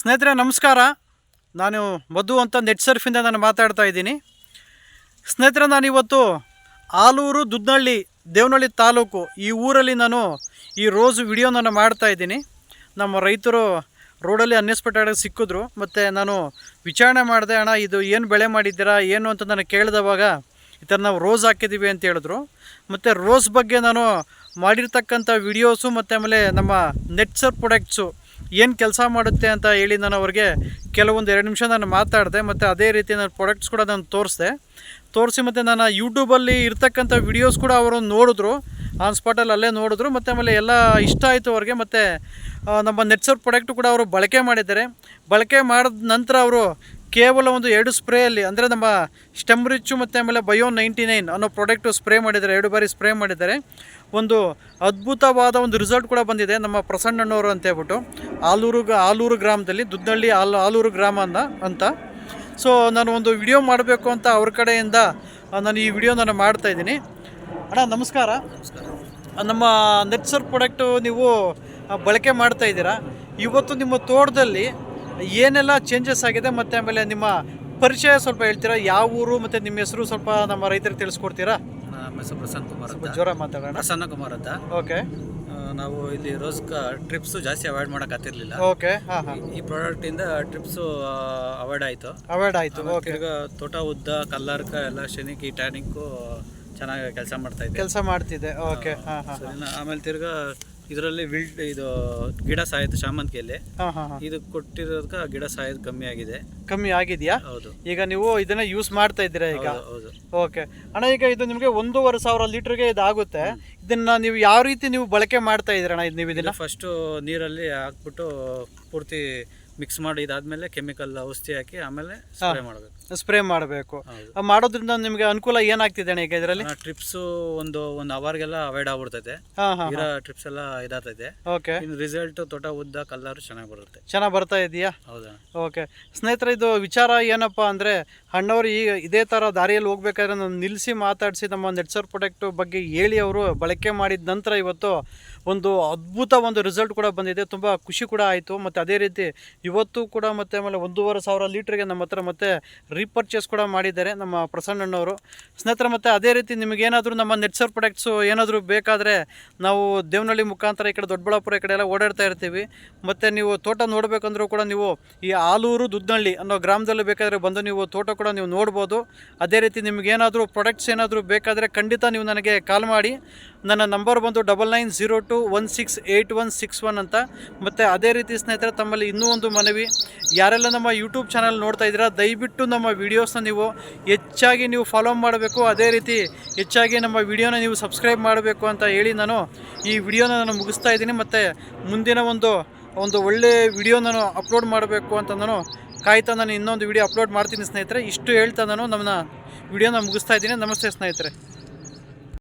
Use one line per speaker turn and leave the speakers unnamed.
ಸ್ನೇಹಿತರೆ ನಮಸ್ಕಾರ. ನಾನು ಮಧು ಅಂತ ನೆಟ್ ಸರ್ಫಿಂದ ನಾನು ಮಾತಾಡ್ತಾ ಇದ್ದೀನಿ. ಸ್ನೇಹಿತರೆ, ನಾನಿವತ್ತು ಆಲೂರು ದುದ್ನಳ್ಳಿ ದೇವನಹಳ್ಳಿ ತಾಲೂಕು ಈ ಊರಲ್ಲಿ ನಾನು ಈ ರೋಸ್ ವಿಡಿಯೋನ ಮಾಡ್ತಾ ಇದ್ದೀನಿ. ನಮ್ಮ ರೈತರು ರೋಡಲ್ಲಿ ಅನ್ಎಕ್ಸ್ಪೆಕ್ಟೆಡ್ ಸಿಕ್ಕಿದ್ರು. ಮತ್ತು ನಾನು ವಿಚಾರಣೆ ಮಾಡಿದೆ, ಅಣ್ಣ ಇದು ಏನು ಬೆಳೆ ಮಾಡಿದ್ದೀರಾ ಏನು ಅಂತ ನಾನು ಕೇಳಿದವಾಗ ಈ ಥರ ನಾವು ರೋಸ್ ಹಾಕಿದ್ದೀವಿ ಅಂತ ಹೇಳಿದ್ರು. ಮತ್ತು ರೋಸ್ ಬಗ್ಗೆ ನಾನು ಮಾಡಿರ್ತಕ್ಕಂಥ ವಿಡಿಯೋಸು ಮತ್ತು ಆಮೇಲೆ ನಮ್ಮ ನೆಟ್ ಸರ್ಫ್ ಪ್ರಾಡಕ್ಟ್ಸು ಏನು ಕೆಲಸ ಮಾಡುತ್ತೆ ಅಂತ ಹೇಳಿ ನಾನು ಅವ್ರಿಗೆ ಕೆಲವೊಂದು 2 ನಿಮಿಷ ನಾನು ಮಾತಾಡಿದೆ. ಮತ್ತು ಅದೇ ರೀತಿ ನಾನು ಪ್ರಾಡಕ್ಟ್ಸ್ ಕೂಡ ನಾನು ತೋರಿಸಿ ಮತ್ತು ನಾನು ಯೂಟ್ಯೂಬಲ್ಲಿ ಇರ್ತಕ್ಕಂಥ ವಿಡಿಯೋಸ್ ಕೂಡ ಅವರು ನೋಡಿದ್ರು, ಆನ್ ಸ್ಪಾಟಲ್ಲಿ ಅಲ್ಲೇ ನೋಡಿದ್ರು. ಮತ್ತು ಆಮೇಲೆ ಎಲ್ಲ ಇಷ್ಟ ಆಯಿತು ಅವ್ರಿಗೆ. ಮತ್ತು ನಮ್ಮ ನೆಟ್ ಸರ್ಫ್ ಪ್ರಾಡಕ್ಟು ಕೂಡ ಅವರು ಬಳಕೆ ಮಾಡಿದ್ದಾರೆ. ಬಳಕೆ ಮಾಡಿದ ನಂತರ ಅವರು ಕೇವಲ ಒಂದು 2 ಸ್ಪ್ರೇಯಲ್ಲಿ, ಅಂದರೆ ನಮ್ಮ ಸ್ಟೆಮ್ ರಿಚ್ಚು ಮತ್ತು ಆಮೇಲೆ ಬಯೋ 99 ಅನ್ನೋ ಪ್ರಾಡಕ್ಟು ಸ್ಪ್ರೇ ಮಾಡಿದ್ದಾರೆ. 2 ಬಾರಿ ಸ್ಪ್ರೇ ಮಾಡಿದ್ದಾರೆ. ಒಂದು ಅದ್ಭುತವಾದ ಒಂದು ರಿಸಲ್ಟ್ ಕೂಡ ಬಂದಿದೆ. ನಮ್ಮ ಪ್ರಸನ್ನಣ್ಣವರು ಅಂತ ಹೇಳ್ಬಿಟ್ಟು ಆಲೂರು ಗ್ರಾಮದಲ್ಲಿ, ದುದ್ನಳ್ಳಿ ಆಲೂರು ಗ್ರಾಮ ಅಂತ. ಸೊ ನಾನು ಒಂದು ವಿಡಿಯೋ ಮಾಡಬೇಕು ಅಂತ ಅವ್ರ ಕಡೆಯಿಂದ ನಾನು ಈ ವಿಡಿಯೋ ನಾನು ಮಾಡ್ತಾಯಿದ್ದೀನಿ. ಅಣ್ಣ ನಮಸ್ಕಾರ. ನಮ್ಮ ನೆಟ್ ಸರ್ಫ್ ಪ್ರಾಡಕ್ಟು ನೀವು ಬಳಕೆ ಮಾಡ್ತಾಯಿದ್ದೀರಾ. ಇವತ್ತು ನಿಮ್ಮ ತೋಟದಲ್ಲಿ ಏನೆಲ್ಲ ಚೇಂಜಸ್ ಆಗಿದೆ ಮತ್ತು ಆಮೇಲೆ ನಿಮ್ಮ ಪರಿಚಯ ಸ್ವಲ್ಪ ಹೇಳ್ತೀರಾ? ಯಾವ ಊರು ಮತ್ತು ನಿಮ್ಮ ಹೆಸರು ಸ್ವಲ್ಪ ನಮ್ಮ ರೈತರಿಗೆ ತಿಳಿಸ್ಕೊಡ್ತೀರಾ?
ನಮ್ಮ ಹೆಸರು ಪ್ರಸನ್ನ ಕುಮಾರ್ ಅಂತ.
ಜ್ವರ ಮಾತಾಡೋಣ.
ಪ್ರಸನ್ನ ಕುಮಾರ್ ಅಂತ.
ಓಕೆ.
ನಾವು ಇಲ್ಲಿ ರೋಸ್ ಟ್ರಿಪ್ಸು ಜಾಸ್ತಿ ಅವಾಯ್ಡ್ ಮಾಡೋಕ್ಕಾಗ್ತಿರ್ಲಿಲ್ಲ.
ಓಕೆ.
ಈ ಪ್ರಾಡಕ್ಟಿಂದ ಟ್ರಿಪ್ಸು ಅವಾಯ್ಡ್ ಆಯಿತು.
ಓಕೆ.
ಈಗ ತೋಟ ಉದ್ದ ಕಲ್ಲರ್ಕ ಎಲ್ಲ ಶನಿಕಿ ಟ್ಯಾನಿಕ್ಕು ಚೆನ್ನಾಗಿ ಕೆಲಸ ಮಾಡ್ತಿದೆ. ಓಕೆ. ಆಮೇಲೆ ತಿರ್ಗಾ ಇದರಲ್ಲಿ ಇದು ಗಿಡ ಸಾಯೋದು ಶಾಮಂತಿಗೆಯಲ್ಲಿ ಇದು ಕೊಟ್ಟಿರೋದಕ್ಕೆ ಗಿಡ ಸಾಯೋದು ಕಮ್ಮಿ ಆಗಿದೆಯಾ? ಹೌದು. ಈಗ ನೀವು ಇದನ್ನ ಯೂಸ್ ಮಾಡ್ತಾ ಇದ್ದೀರಾ ಈಗ? ಹೌದು. ಓಕೆ ಅಣ್ಣ, ಈಗ ಇದು ನಿಮಗೆ 1,500 ಲೀಟರ್ಗೆ ಇದಾಗುತ್ತೆ. ಇದನ್ನ ನೀವು ಯಾವ ರೀತಿ ನೀವು ಬಳಕೆ ಮಾಡ್ತಾ ಇದ್ದೀರಾ ಅಣ್ಣ? ನೀವು ಇದನ್ನ ಫಸ್ಟು ನೀರಲ್ಲಿ ಹಾಕ್ಬಿಟ್ಟು ಪೂರ್ತಿ ಮಿಕ್ಸ್ ಮಾಡಿ ಇದಾದ್ಮೇಲೆ ಕೆಮಿಕಲ್ ಔಷಧಿ ಹಾಕಿ ಆಮೇಲೆ
ಸ್ಪ್ರೇ ಮಾಡಬೇಕು. ಮಾಡೋದ್ರಿಂದ ನಿಮಗೆ ಅನುಕೂಲ ಏನಾಗ್ತಿದೆ ಅಣ್ಣ ಈಗ ಇದರಲ್ಲಿ?
ಟ್ರಿಪ್ಸು ಒಂದು ಅವರ್ಗೆಲ್ಲ ಅವಾಯ್ಡ್ ಆಗ್ಬಿಡ್ತೈತೆ. ಟ್ರಿಪ್ಸ್ ಎಲ್ಲ ಇದಾಗ್ತೈತೆ.
ಓಕೆ.
ರಿಸಲ್ಟ್ ತೋಟ ಉದ್ದ ಕಲ್ಲರು
ಚೆನ್ನಾಗಿ ಬರ್ತಾ ಇದೆಯಾ?
ಹೌದಾ?
ಓಕೆ ಸ್ನೇಹಿತರೆ, ಇದು ವಿಚಾರ ಏನಪ್ಪ ಅಂದರೆ, ಅಣ್ಣವ್ರು ಈಗ ಇದೇ ಥರ ದಾರಿಯಲ್ಲಿ ಹೋಗ್ಬೇಕಾದ್ರೆ ನಾನು ನಿಲ್ಲಿಸಿ ಮಾತಾಡಿಸಿ ನಮ್ಮ ನೆಟ್ ಸರ್ಫ್ ಪ್ರಾಡಕ್ಟ್ ಬಗ್ಗೆ ಹೇಳಿ ಅವರು ಬಳಕೆ ಮಾಡಿದ ನಂತರ ಇವತ್ತು ಒಂದು ಅದ್ಭುತ ಒಂದು ರಿಸಲ್ಟ್ ಕೂಡ ಬಂದಿದೆ. ತುಂಬ ಖುಷಿ ಕೂಡ ಆಯಿತು. ಮತ್ತು ಅದೇ ರೀತಿ ಇವತ್ತು ಕೂಡ ಮತ್ತೆ ಆಮೇಲೆ 1,500 ಲೀಟ್ರಿಗೆ ನಮ್ಮ ಹತ್ರ ಮತ್ತೆ ರೀಪರ್ಚೇಸ್ ಕೂಡ ಮಾಡಿದ್ದಾರೆ ನಮ್ಮ ಪ್ರಸನ್ನಣ್ಣವರು. ಸ್ನೇಹಿತರೆ, ಮತ್ತು ಅದೇ ರೀತಿ ನಿಮಗೇನಾದರೂ ನಮ್ಮ ನೆಟ್ ಸರ್ಫ್ ಪ್ರಾಡಕ್ಟ್ಸು ಏನಾದರೂ ಬೇಕಾದರೆ ನಾವು ದೇವನಹಳ್ಳಿ ಮುಖಾಂತರ ಈ ಕಡೆ ದೊಡ್ಡಬಳ್ಳಾಪುರ ಈ ಕಡೆ ಎಲ್ಲ ಓಡಾಡ್ತಾ ಇರ್ತೀವಿ. ಮತ್ತು ನೀವು ತೋಟ ನೋಡಬೇಕಂದ್ರೂ ಕೂಡ ನೀವು ಈ ಆಲೂರು ದುದ್ನಳ್ಳಿ ಅನ್ನೋ ಗ್ರಾಮದಲ್ಲಿ ಬೇಕಾದರೆ ಬಂದು ನೀವು ತೋಟ ಕೂಡ ನೀವು ನೋಡ್ಬೋದು. ಅದೇ ರೀತಿ ನಿಮಗೇನಾದರೂ ಪ್ರಾಡಕ್ಟ್ಸ್ ಏನಾದರೂ ಬೇಕಾದರೆ ಖಂಡಿತ ನೀವು ನನಗೆ ಕಾಲ್ ಮಾಡಿ. ನನ್ನ ನಂಬರ್ ಬಂದು 9902168161 ಅಂತ. ಮತ್ತು ಅದೇ ರೀತಿ ಸ್ನೇಹಿತರೆ, ತಮ್ಮಲ್ಲಿ ಇನ್ನೂ ಒಂದು ಮನವಿ, ಯಾರೆಲ್ಲ ನಮ್ಮ ಯೂಟ್ಯೂಬ್ ಚಾನಲ್ ನೋಡ್ತಾ ಇದ್ದೀರಾ, ದಯವಿಟ್ಟು ನಮ್ಮ ವೀಡಿಯೋಸ್ನ ನೀವು ಹೆಚ್ಚಾಗಿ ನೀವು ಫಾಲೋ ಮಾಡಬೇಕು. ಅದೇ ರೀತಿ ಹೆಚ್ಚಾಗಿ ನಮ್ಮ ವಿಡಿಯೋನ ನೀವು ಸಬ್ಸ್ಕ್ರೈಬ್ ಮಾಡಬೇಕು ಅಂತ ಹೇಳಿ ನಾನು ಈ ವಿಡಿಯೋನ ನಾನು ಮುಗಿಸ್ತಾ ಇದ್ದೀನಿ. ಮತ್ತು ಮುಂದಿನ ಒಂದು ಒಳ್ಳೆಯ ವಿಡಿಯೋ ನಾನು ಅಪ್ಲೋಡ್ ಮಾಡಬೇಕು ಅಂತ ನಾನು ಕಾಯ್ತಾ ನಾನು ಇನ್ನೊಂದು ವಿಡಿಯೋ ಅಪ್ಲೋಡ್ ಮಾಡ್ತೀನಿ ಸ್ನೇಹಿತರೆ. ಇಷ್ಟು ಹೇಳ್ತಾ ನಾನು ನಮ್ಮ ವಿಡಿಯೋನ ಮುಗಿಸ್ತಾ ಇದ್ದೀನಿ. ನಮಸ್ತೆ ಸ್ನೇಹಿತರೆ.